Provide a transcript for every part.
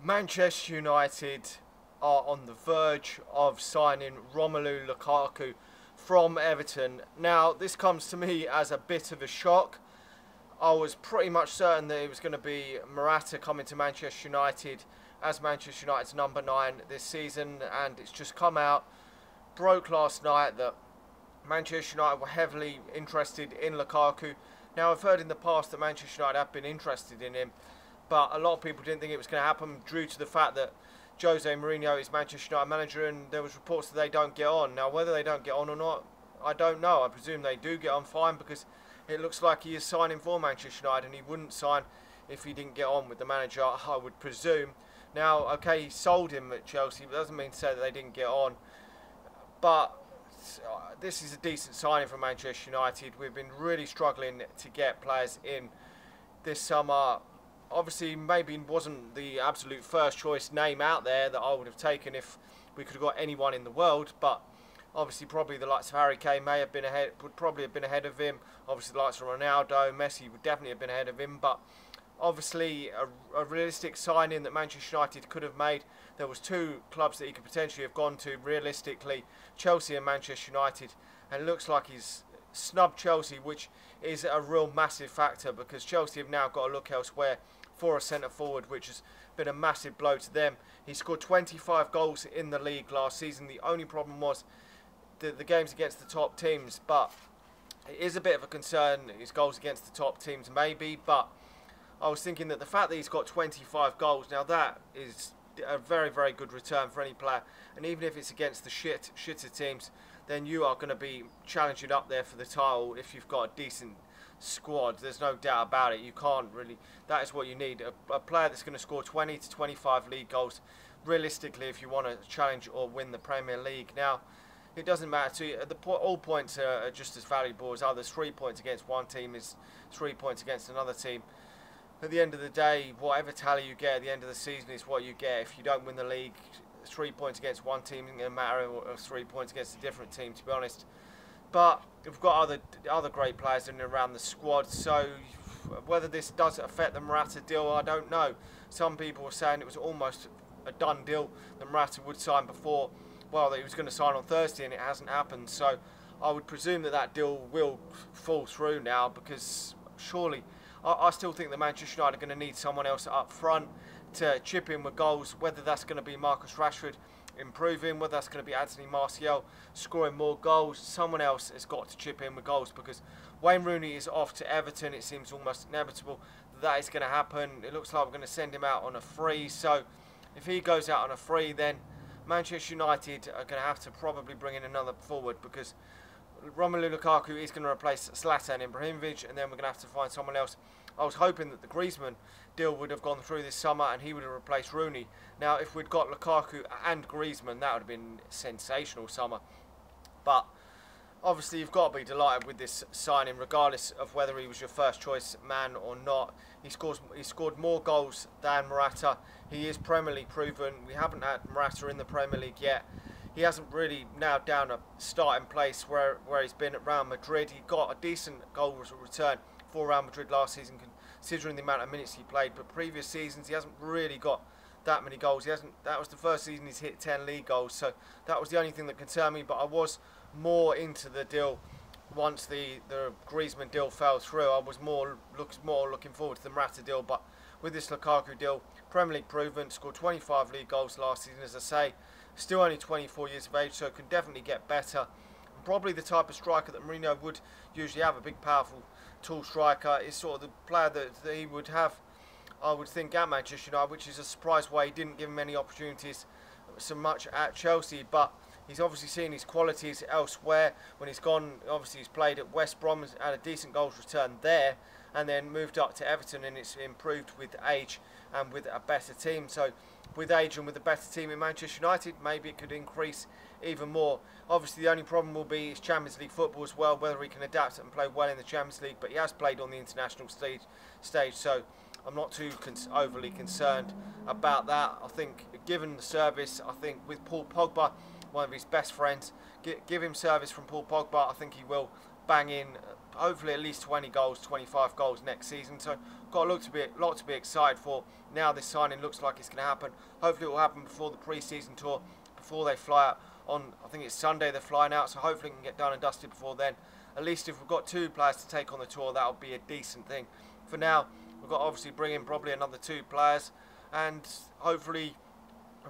Manchester United are on the verge of signing Romelu Lukaku from Everton. Now, this comes to me as a bit of a shock. I was pretty much certain that it was going to be Morata coming to Manchester United as Manchester United's number 9 this season, and it's just come out, broke last night, that Manchester United were heavily interested in Lukaku. Now, I've heard in the past that Manchester United have been interested in him, but a lot of people didn't think it was going to happen due to the fact that Jose Mourinho is Manchester United manager, and there was reports that they don't get on. Now, whether they don't get on or not, I don't know. I presume they do get on fine, because it looks like he is signing for Manchester United, and he wouldn't sign if he didn't get on with the manager, I would presume. Now, okay, he sold him at Chelsea, but doesn't mean to say that they didn't get on. But this is a decent signing for Manchester United. We've been really struggling to get players in this summer. Obviously, maybe wasn't the absolute first choice name out there that I would have taken if we could have got anyone in the world, but obviously probably the likes of Harry Kane would probably have been ahead of him. Obviously the likes of Ronaldo, Messi would definitely have been ahead of him, but obviously a realistic signing that Manchester United could have made. There was two clubs that he could potentially have gone to realistically, Chelsea and Manchester United, and it looks like he's snubbed Chelsea, which is a real massive factor, because Chelsea have now got to look elsewhere for a centre forward, which has been a massive blow to them. He scored 25 goals in the league last season. The only problem was the games against the top teams, but it is a bit of a concern, his goals against the top teams maybe, but I was thinking that the fact that he's got 25 goals, now that is a very, very good return for any player, and even if it's against the shitter teams, then you are going to be challenging up there for the title if you've got a decent squad. There's no doubt about it. You can't really, that is what you need, a player that's going to score 20 to 25 league goals realistically if you want to challenge or win the Premier League. Now, it doesn't matter to you, all points are just as valuable as others. 3 points against one team is 3 points against another team. At the end of the day, whatever tally you get at the end of the season is what you get. If you don't win the league, 3 points against one team isn't going to matter, or 3 points against a different team, to be honest. But we've got other great players in and around the squad, so whether this does affect the Morata deal, I don't know. Some people were saying it was almost a done deal that Morata would sign before, well, that he was going to sign on Thursday, and it hasn't happened. So I would presume that that deal will fall through now, because surely I still think that Manchester United are going to need someone else up front to chip in with goals, whether that's going to be Marcus Rashford improving, whether that's going to be Anthony Martial scoring more goals. Someone else has got to chip in with goals, because Wayne Rooney is off to Everton. It seems almost inevitable that is going to happen. It looks like we're going to send him out on a free, so if he goes out on a free, then Manchester United are going to have to probably bring in another forward, because Romelu Lukaku is going to replace Zlatan Ibrahimovic, and then we're going to have to find someone else. I was hoping that the Griezmann deal would have gone through this summer and he would have replaced Rooney. Now, if we'd got Lukaku and Griezmann, that would have been a sensational summer. But obviously you've got to be delighted with this signing, regardless of whether he was your first choice man or not. He scored more goals than Morata. He is Premier League proven. We haven't had Morata in the Premier League yet. He hasn't really nailed down a starting place where he's been at Real Madrid. He got a decent goal return for Real Madrid last season, considering the amount of minutes he played. But previous seasons, he hasn't really got that many goals. That was the first season he's hit 10 league goals, so that was the only thing that concerned me. But I was more into the deal once the Griezmann deal fell through. I was more looking forward to the Morata deal. But with this Lukaku deal, Premier League proven, scored 25 league goals last season, as I say. Still only 24 years of age, so can definitely get better. Probably the type of striker that Mourinho would usually have, a big, powerful, tall striker, is sort of the player that he would have, I would think, at Manchester United, which is a surprise why he didn't give him many opportunities so much at Chelsea. But he's obviously seen his qualities elsewhere. When he's gone, obviously he's played at West Brom, had a decent goals return there, and then moved up to Everton, and it's improved with age and with a better team. So with age and with a better team in Manchester United, maybe it could increase even more. Obviously the only problem will be his Champions League football as well, whether he can adapt and play well in the Champions League, but he has played on the international stage, so I'm not too overly concerned about that. I think given the service, I think with Paul Pogba, one of his best friends, give him service from Paul Pogba, I think he will bang in hopefully at least 20 goals, 25 goals next season. So got a lot to be excited for. Now this signing looks like it's going to happen. Hopefully it will happen before the pre-season tour, before they fly out on, I think it's Sunday they're flying out, so hopefully it can get done and dusted before then. At least if we've got 2 players to take on the tour, that'll be a decent thing. For now, we've got to obviously bring in probably another 2 players, and hopefully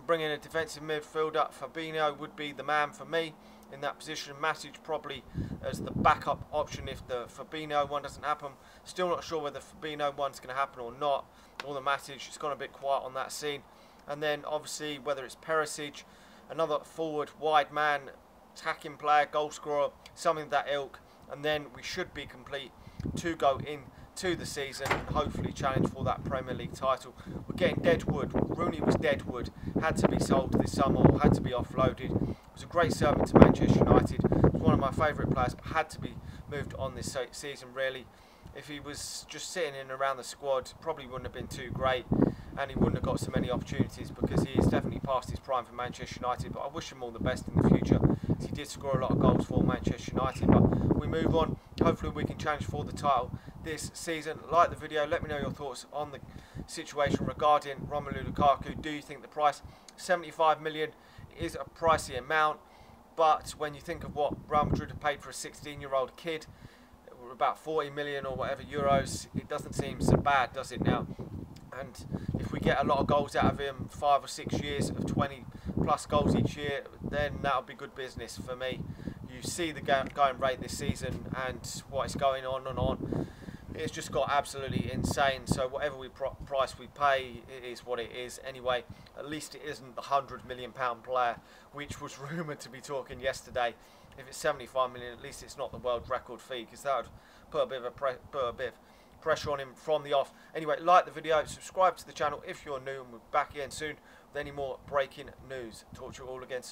bring in a defensive midfielder. Fabinho would be the man for me in that position. Matic probably as the backup option if the Fabinho one doesn't happen. Still not sure whether the Fabinho one's going to happen or not, or the Matic. It's gone a bit quiet on that scene. And then obviously whether it's Perisic, another forward, wide man, attacking player, goal scorer, something of that ilk, and then we should be complete to go into the season and hopefully challenge for that Premier League title. We're getting deadwood. Rooney was deadwood, had to be sold this summer or had to be offloaded. Was a great servant to Manchester United. Was one of my favourite players, but had to be moved on this season really. If he was just sitting in around the squad, probably wouldn't have been too great, and he wouldn't have got so many opportunities because he is definitely past his prime for Manchester United. But I wish him all the best in the future. He did score a lot of goals for Manchester United. But we move on. Hopefully we can challenge for the title this season. Like the video. Let me know your thoughts on the situation regarding Romelu Lukaku. Do you think the price 75 million is a pricey amount? But when you think of what Real Madrid have paid for a 16-year-old kid, about 40 million or whatever euros, it doesn't seem so bad, does it now? And if we get a lot of goals out of him, 5 or 6 years of 20 plus goals each year, then that'll be good business for me. You see the going rate this season and what is going on and on. It's just got absolutely insane. So whatever price we pay, it is what it is. Anyway, at least it isn't the £100 million player, which was rumoured to be talking yesterday. If it's 75 million, at least it's not the world record fee, because that would put a bit of pressure on him from the off. Anyway, like the video, subscribe to the channel if you're new, and we'll be back again soon with any more breaking news. Talk to you all again soon.